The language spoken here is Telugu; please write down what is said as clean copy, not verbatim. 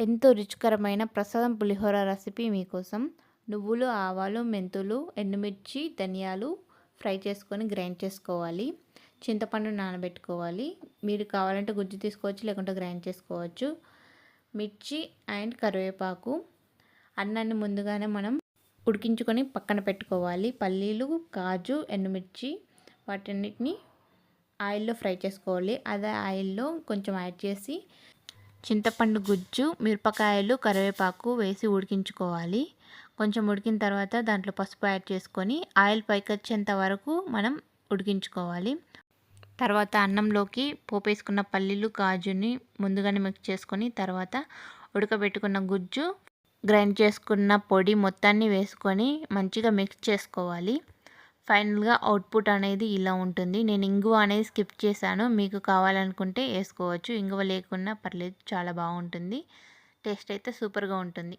ఎంతో రుచికరమైన ప్రసాదం పులిహోర రెసిపీ మీకోసం. నువ్వులు, ఆవాలు, మెంతులు, ఎండుమిర్చి, ధనియాలు ఫ్రై చేసుకొని గ్రైండ్ చేసుకోవాలి. చింతపండు నానబెట్టుకోవాలి. మీరు కావాలంటే గుజ్జు తీసుకోవచ్చు, లేకుంటే గ్రైండ్ చేసుకోవచ్చు. మిర్చి అండ్ కరివేపాకు. అన్నాన్ని ముందుగానే మనం ఉడికించుకొని పక్కన పెట్టుకోవాలి. పల్లీలు, కాజు, ఎండుమిర్చి వాటన్నిటిని ఆయిల్లో ఫ్రై చేసుకోవాలి. అదే ఆయిల్లో కొంచెం యాడ్ చేసి చింతపండు గుజ్జు, మిరపకాయలు, కరివేపాకు వేసి ఉడికించుకోవాలి. కొంచెం ఉడికిన తర్వాత దాంట్లో పసుపు యాడ్ చేసుకొని ఆయిల్ పైకి వచ్చేంత వరకు మనం ఉడికించుకోవాలి. తర్వాత అన్నంలోకి పోపేసుకున్న పల్లీలు, కాజుని ముందుగానే మిక్స్ చేసుకొని తర్వాత ఉడకబెట్టుకున్న గుజ్జు, గ్రైండ్ చేసుకున్న పొడి మొత్తాన్ని వేసుకొని మంచిగా మిక్స్ చేసుకోవాలి. ఫైనల్గా అవుట్పుట్ అనేది ఇలా ఉంటుంది. నేను ఇంగువ అనేది స్కిప్ చేశాను. మీకు కావాలనుకుంటే వేసుకోవచ్చు. ఇంగువ లేకున్నా పర్లేదు, చాలా బాగుంటుంది. టేస్ట్ అయితే సూపర్గా ఉంటుంది.